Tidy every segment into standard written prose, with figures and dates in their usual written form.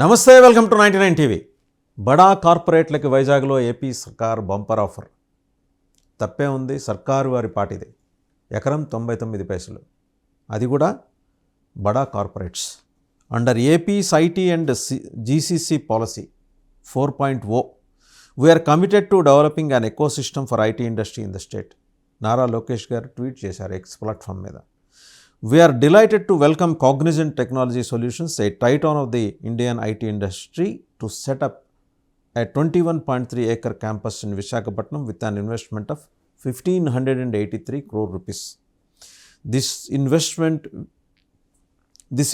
నమస్తే, welcome to 99 TV. బడా కార్పొరేట్లకి వైజాగ్లో ఏపీ సర్కార్ బంపర్ ఆఫర్. తప్పే ఉంది, సర్కారు వారి పాటిది. ఎకరం 99 పైసలు, అది కూడా బడా corporates under AP's IT and GCC policy 4.0. We're committed to developing an ecosystem for IT industry in the state. Nara Lokesh garu tweet చేశారు ఎక్స్ ప్లాట్ఫామ్ మీద. We are delighted to welcome Cognizant Technology Solutions, a titan of the Indian IT industry, to set up a 21.3 acre campus in Visakhapatnam with an investment of 1,583 crore rupees. This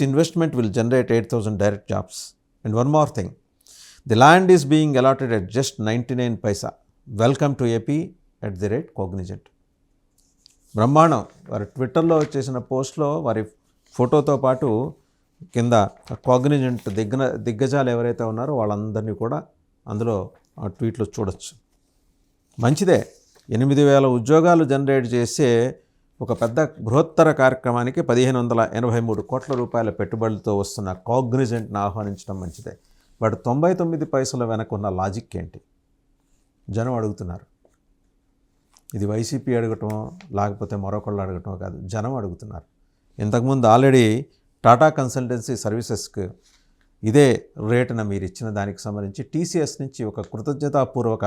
investment will generate 8,000 direct jobs. And one more thing, the land is being allotted at just 99 paisa. Welcome to AP @Cognizant. బ్రహ్మాండం. వారి ట్విట్టర్లో చేసిన పోస్ట్లో వారి ఫోటోతో పాటు కింద Cognizant దిగ్గజాలు ఎవరైతే ఉన్నారో వాళ్ళందరినీ కూడా అందులో ఆ ట్వీట్లో చూడొచ్చు. మంచిదే, 8,000 ఉద్యోగాలు జనరేట్ చేసే ఒక పెద్ద బృహత్తర కార్యక్రమానికి 1,583 కోట్ల రూపాయల పెట్టుబడులతో వస్తున్న కాగ్నిజెంట్ని ఆహ్వానించడం మంచిదే. వాడు 99 పైసల వెనకున్న లాజిక్ ఏంటి జనం అడుగుతున్నారు. ఇది వైసీపీ అడగటమో లేకపోతే మరొకళ్ళు అడగటమో కాదు, జనం అడుగుతున్నారు. ఇంతకుముందు ఆల్రెడీ టాటా కన్సల్టెన్సీ సర్వీసెస్కి ఇదే రేటున మీరు ఇచ్చిన దానికి సంబంధించి టీసీఎస్ నుంచి ఒక కృతజ్ఞతాపూర్వక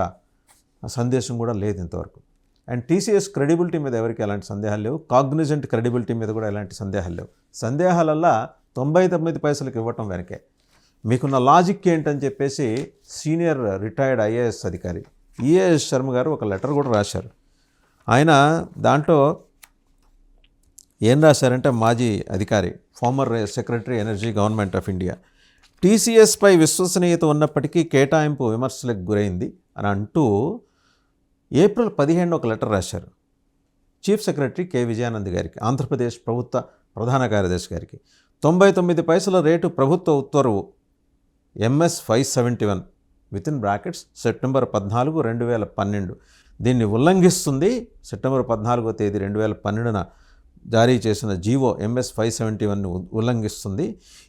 సందేశం కూడా లేదు ఇంతవరకు. అండ్ టీసీఎస్ క్రెడిబిలిటీ మీద ఎవరికి ఎలాంటి సందేహాలు లేవు, కాగ్నిజెంట్ క్రెడిబిలిటీ మీద కూడా ఎలాంటి సందేహాలు లేవు. సందేహాలల్లా 99 పైసలకు ఇవ్వటం వెనకే మీకున్న లాజిక్ ఏంటని చెప్పేసి సీనియర్ రిటైర్డ్ ఐఏఎస్ అధికారి ఈఏఎస్ శర్మ గారు ఒక లెటర్ కూడా రాశారు. ఆయన దాంట్లో ఏం రాశారంటే, మాజీ అధికారి, former secretary energy government of India, టీసీఎస్పై విశ్వసనీయత ఉన్నప్పటికీ కేటాయింపు విమర్శలకు గురైంది అని అంటూ ఏప్రిల్ 15 ఒక లెటర్ రాశారు చీఫ్ సెక్రటరీ కె విజయానంద్ గారికి, ఆంధ్రప్రదేశ్ ప్రభుత్వ ప్రధాన కార్యదర్శి గారికి. 99 పైసల రేటు ప్రభుత్వ ఉత్తర్వు MS 571 వితిన్ బ్రాకెట్స్ సెప్టెంబర్ 14, 2012 దీన్ని ఉల్లంఘిస్తుంది. సెప్టెంబర్ 14వ తేదీ 2012న జారీ చేసిన జీవో MS 571ని ఉల్లంఘిస్తుంది.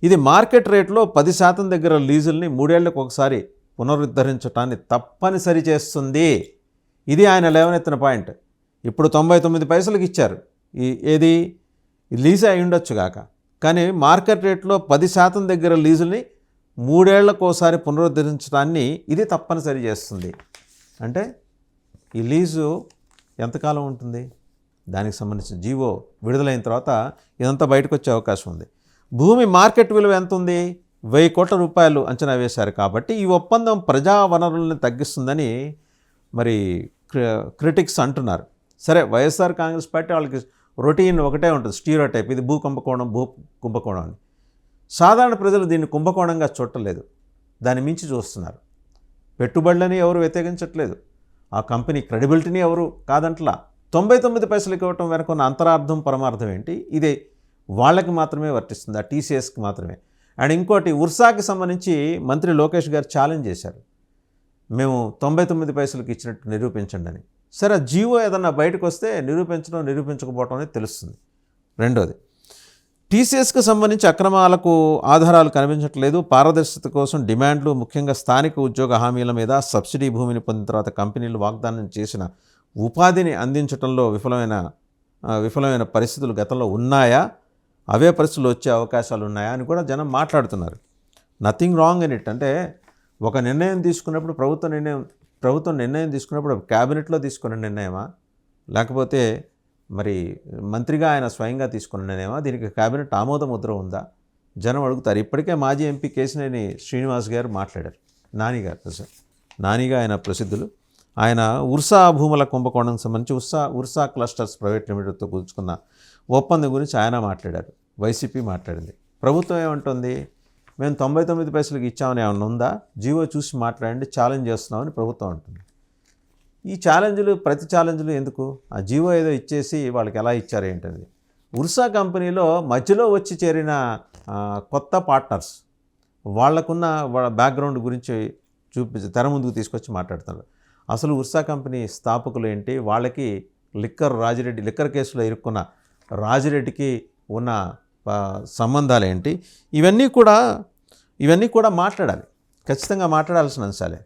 ఇది మార్కెట్ రేట్లో 10% దగ్గర లీజుల్ని 3 ఏళ్లకు ఒకసారి పునరుద్ధరించడాన్ని తప్పనిసరి చేస్తుంది. ఇది ఆయన లేవనెత్తిన పాయింట్. ఇప్పుడు 99 పైసలకు ఇచ్చారు, ఏది లీజే అయి ఉండొచ్చు కాక, కానీ మార్కెట్ రేట్లో 10% దగ్గర లీజుల్ని 3 ఏళ్లకు ఒకసారి పునరుద్ధరించడాన్ని ఇది తప్పనిసరి చేస్తుంది. అంటే ఈ లీజు ఎంతకాలం ఉంటుంది, దానికి సంబంధించిన జీవో విడుదలైన తర్వాత ఇదంతా బయటకు వచ్చే అవకాశం ఉంది. భూమి మార్కెట్ విలువ ఎంత ఉంది, 1,000 కోట్ల రూపాయలు అంచనా వేశారు. కాబట్టి ఈ ఒప్పందం ప్రజా వనరులను తగ్గిస్తుందని మరి క్రిటిక్స్ అంటున్నారు. సరే, వైఎస్ఆర్ కాంగ్రెస్ పార్టీ వాళ్ళకి రొటీన్ ఒకటే ఉంటుంది, స్టీరియోటైప్, ఇది భూ కుంభకోణం అని. సాధారణ ప్రజలు దీన్ని కుంభకోణంగా చూడలేదు, దాన్ని మించి చూస్తున్నారు. పెట్టుబడులని ఎవరు వ్యతిరేకించట్లేదు, ఆ కంపెనీ క్రెడిబిలిటీని ఎవరు కాదంట్లా. 99 పైసలకి ఇవ్వటం వెనక ఉన్న అంతరార్థం పరమార్థం ఏంటి, ఇదే వాళ్ళకి మాత్రమే వర్తిస్తుంది, ఆ టీసీఎస్కి మాత్రమే. అండ్ ఇంకోటి, ఉర్సాకి సంబంధించి మంత్రి లోకేష్ గారు ఛాలెంజ్ చేశారు, మేము 99 పైసలకి ఇచ్చినట్టు నిరూపించండి అని. సరే, జీవో ఏదన్నా బయటకు వస్తే నిరూపించకపోవటం అనేది తెలుస్తుంది. రెండోది, టీసీఎస్కి సంబంధించి అక్రమాలకు ఆధారాలు కనిపించట్లేదు. పారదర్శకత కోసం డిమాండ్లు, ముఖ్యంగా స్థానిక ఉద్యోగ హామీల మీద, సబ్సిడీ భూమిని పొందిన తర్వాత కంపెనీలు వాగ్దానం చేసిన ఉపాధిని అందించడంలో విఫలమైన పరిస్థితులు గతంలో ఉన్నాయా, అవే పరిస్థితులు వచ్చే అవకాశాలు ఉన్నాయా అని కూడా జనం మాట్లాడుతున్నారు. Nothing wrong in it. అంటే ఒక నిర్ణయం తీసుకున్నప్పుడు ప్రభుత్వం నిర్ణయం తీసుకున్నప్పుడు క్యాబినెట్లో తీసుకున్న నిర్ణయమా, లేకపోతే మరి మంత్రిగా ఆయన స్వయంగా తీసుకున్నానేమో, దీనికి కేబినెట్ ఆమోద ముద్ర ఉందా, జనం అడుగుతారు. ఇప్పటికే మాజీ ఎంపీ కేశినేని శ్రీనివాస్ గారు మాట్లాడారు, నానిగా ఆయన ప్రసిద్ధులు. ఆయన ఉర్సా భూముల కుంభకోణం సంబంధించి ఉర్సా క్లస్టర్స్ ప్రైవేట్ లిమిటెడ్తో కూర్చుకున్న ఒప్పందం గురించి ఆయన మాట్లాడారు, వైసీపీ మాట్లాడింది. ప్రభుత్వం ఏమంటుంది, మేము 99 పైసలకి ఇచ్చామని ఏమన్నా ఉందా, జీవో చూసి మాట్లాడండి, ఛాలెంజ్ చేస్తున్నామని ప్రభుత్వం అంటుంది. ఈ ప్రతి ఛాలెంజ్లు ఎందుకు, ఆ జీవో ఏదో ఇచ్చేసి వాళ్ళకి ఎలా ఇచ్చారు ఏంటది. ఉర్సా కంపెనీలో మధ్యలో వచ్చి చేరిన కొత్త పార్ట్నర్స్ వాళ్ళకున్న బ్యాక్గ్రౌండ్ గురించి తెర ముందుకు తీసుకొచ్చి మాట్లాడుతున్నారు. అసలు ఉర్సా కంపెనీ స్థాపకులు ఏంటి, వాళ్ళకి లిక్కర్ కేసులో ఇరుక్కున్న రాజిరెడ్డికి ఉన్న సంబంధాలు ఏంటి, ఇవన్నీ కూడా ఇవన్నీ కూడా మాట్లాడాలి, ఖచ్చితంగా మాట్లాడాల్సిన అంశాలే.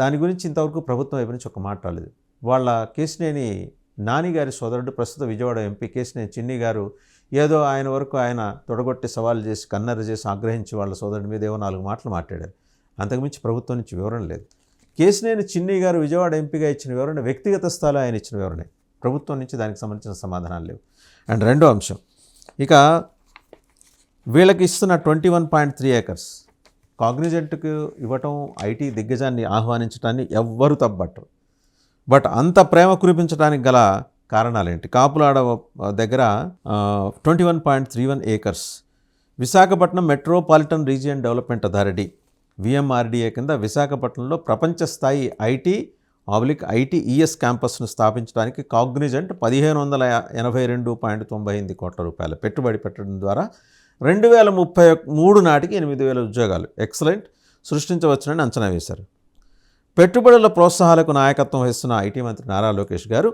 దాని గురించి ఇంతవరకు ప్రభుత్వం వైపు నుంచి ఒక మాట రాలేదు. వాళ్ళ కేశినేని నాని గారి సోదరుడు, ప్రస్తుత విజయవాడ ఎంపీ కేశినేని చిన్ని గారు ఏదో ఆయన వరకు ఆయన తొడగొట్టి సవాల్ చేసి కన్నెర చేసి ఆగ్రహించి వాళ్ళ సోదరుడి మీద ఏవో 4 మాటలు మాట్లాడారు. అంతకుమించి ప్రభుత్వం నుంచి వివరణ లేదు. కేశినేని చిన్ని గారు విజయవాడ ఎంపీగా ఇచ్చిన వివరణ వ్యక్తిగత స్థాయిలో ఆయన ఇచ్చిన వివరణే, ప్రభుత్వం నుంచి దానికి సంబంధించిన సమాధానాలు లేవు. అండ్ రెండో అంశం, ఇక వీళ్ళకి ఇస్తున్న 21.3 acres కాగ్నిజెంట్కు ఇవ్వటం, ఐటీ దిగ్గజాన్ని ఆహ్వానించడాన్ని ఎవ్వరూ తప్పబట్టరు. బట్ అంత ప్రేమ కురిపించడానికి గల కారణాలేంటి? కాపులాడ దగ్గర 21.31 acres Visakhapatnam metropolitan region development authority VMRDA కింద విశాఖపట్నంలో ప్రపంచ స్థాయి ITES క్యాంపస్ను స్థాపించడానికి కాగ్నిజెంట్ 1582.98 కోట్ల రూపాయల పెట్టుబడి పెట్టడం ద్వారా 2033 నాటికి 8,000 ఉద్యోగాలు ఎక్సలెంట్ సృష్టించవచ్చునని అంచనా వేశారు. పెట్టుబడుల ప్రోత్సాహాలకు నాయకత్వం వహిస్తున్న ఐటీ మంత్రి నారా లోకేష్ గారు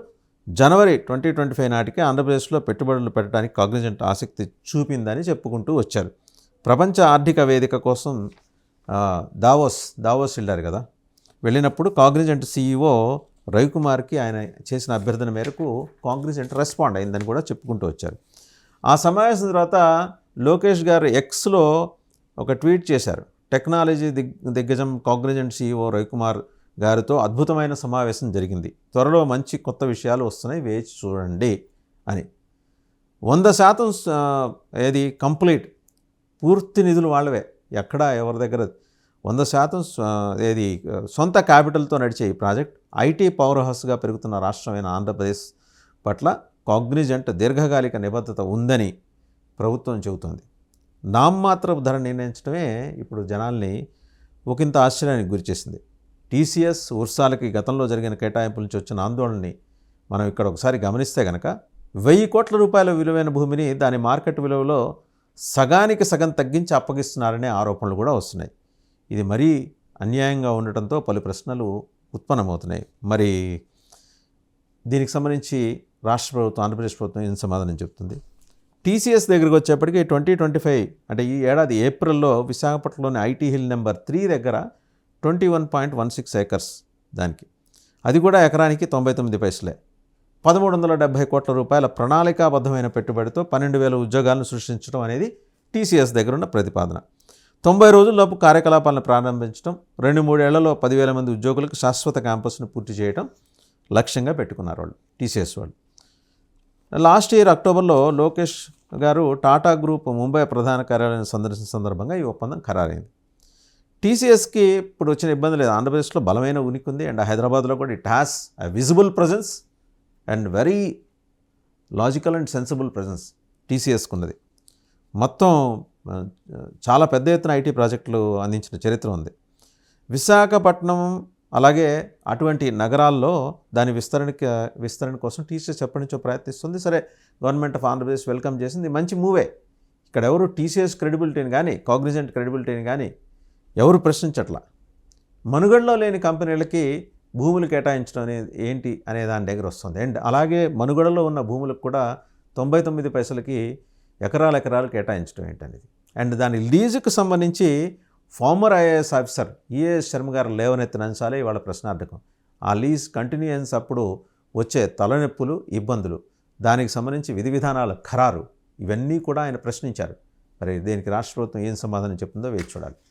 జనవరి 2025 నాటికి ఆంధ్రప్రదేశ్లో పెట్టుబడులు పెట్టడానికి కాగ్నిజెంట్ ఆసక్తి చూపిందని చెప్పుకుంటూ వచ్చారు. ప్రపంచ ఆర్థిక వేదిక కోసం దావోస్ వెళ్ళారు కదా, వెళ్ళినప్పుడు కాగ్నిజెంట్ CEO రవికుమార్కి ఆయన చేసిన అభ్యర్థన మేరకు కాగ్నిజెంట్ రెస్పాండ్ అయిందని కూడా చెప్పుకుంటూ వచ్చారు. ఆ సమావేశం తర్వాత లోకేష్ గారు Xలో ఒక ట్వీట్ చేశారు. టెక్నాలజీ దిగ్గజం కాగ్నిజెంట్ CEO రవికుమార్ గారితో అద్భుతమైన సమావేశం జరిగింది, త్వరలో మంచి కొత్త విషయాలు వస్తున్నాయి, వేచి చూడండి అని. 100% ఏది కంప్లీట్ పూర్తి నిధులు వాళ్ళవే, ఎక్కడా ఎవరి దగ్గర 100% ఏది సొంత క్యాపిటల్తో నడిచే ఈ ప్రాజెక్ట్ ఐటీ పవర్ హౌస్గా పెరుగుతున్న రాష్ట్రమైన ఆంధ్రప్రదేశ్ పట్ల కాగ్నిజెంట్ దీర్ఘకాలిక నిబద్ధత ఉందని ప్రభుత్వం చెబుతోంది. నామమాత్రపు ధర నిర్ణయించడమే ఇప్పుడు జనాల్ని ఒకంత ఆశ్చర్యానికి గురిచేసింది. TCS ఉర్సాలకి గతంలో జరిగిన కేటాయింపుల నుంచి వచ్చిన ఆందోళనని మనం ఇక్కడ ఒకసారి గమనిస్తే కనుక 1000 కోట్ల రూపాయల విలువైన భూమిని దాని మార్కెట్ విలువలో సగానికి సగం తగ్గించి అప్పగిస్తున్నారనే ఆరోపణలు కూడా వస్తున్నాయి. ఇది మరీ అన్యాయంగా ఉండటంతో పలు ప్రశ్నలు ఉత్పన్నమవుతున్నాయి. మరి దీనికి సంబంధించి రాష్ట్ర ప్రభుత్వం, ఆంధ్రప్రదేశ్ ప్రభుత్వం ఏం సమాధానం చెప్తుంది? TCS దగ్గరికి వచ్చేప్పటికీ 2025 అంటే ఈ ఏడాది ఏప్రిల్లో విశాఖపట్నంలోని ఐటీ హిల్ నెంబర్ 3 దగ్గర 21.16 acres దానికి, అది కూడా ఎకరానికి 99 పైసలే, 1370 కోట్ల రూపాయల ప్రణాళికాబద్ధమైన పెట్టుబడితో 12,000 ఉద్యోగాలను సృష్టించడం అనేది TCS దగ్గర ఉన్న ప్రతిపాదన. 90 రోజుల్లోపు కార్యకలాపాలను ప్రారంభించడం, 2-3 ఏళ్లలో 10,000 మంది ఉద్యోగులకు శాశ్వత క్యాంపస్ను పూర్తి చేయడం లక్ష్యంగా పెట్టుకున్నారు వాళ్ళు, TCS వాళ్ళు. లాస్ట్ ఇయర్ అక్టోబర్లో లోకేష్ గారు టాటా గ్రూప్ ముంబై ప్రధాన కార్యాలయం సందర్శన సందర్భంగా ఈ ఒప్పందం ఖరారైంది. TCSకి ఇప్పుడు వచ్చిన ఇబ్బంది లేదు, ఆంధ్రప్రదేశ్లో బలమైన ఉనికి ఉంది. అండ్ హైదరాబాద్లో కూడా it has a visible presence and very logical and sensible presence TCSకు ఉన్నది. మొత్తం చాలా పెద్ద ఎత్తున ఐటీ ప్రాజెక్టులు అందించిన చరిత్ర ఉంది. విశాఖపట్నం అలాగే అటువంటి నగరాల్లో దాని విస్తరణ కోసం TCS ఎప్పటి నుంచో ప్రయత్నిస్తుంది. సరే, గవర్నమెంట్ ఆఫ్ ఆంధ్రప్రదేశ్ వెల్కమ్ చేసింది, మంచి మూవే. ఇక్కడ ఎవరు TCS క్రెడిబిలిటీని కానీ కాగ్నిజెంట్ క్రెడిబిలిటీని కానీ ఎవరు ప్రశ్నించట్లా. మనుగడలో లేని కంపెనీలకి భూములు కేటాయించడం అనేది ఏంటి అనే దాని దగ్గర వస్తుంది. అండ్ అలాగే మనుగడలో ఉన్న భూములకు కూడా 99 పైసలకి ఎకరాలు కేటాయించడం ఏంటనేది. అండ్ దాని లీజుకు సంబంధించి former IAS officer EAS Sharma garu లేవనెత్తిన అంశాలే ఇవాళ ప్రశ్నార్థకం. ఆ లీజ్ కంటిన్యూయన్స్ అప్పుడు వచ్చే తలనొప్పులు, ఇబ్బందులు, దానికి సంబంధించి విధి విధానాల ఖరారు, ఇవన్నీ కూడా ఆయన ప్రశ్నించారు. మరి దీనికి రాష్ట్ర ప్రభుత్వం ఏం సమాధానం చెప్తుందో వేచి చూడాలి.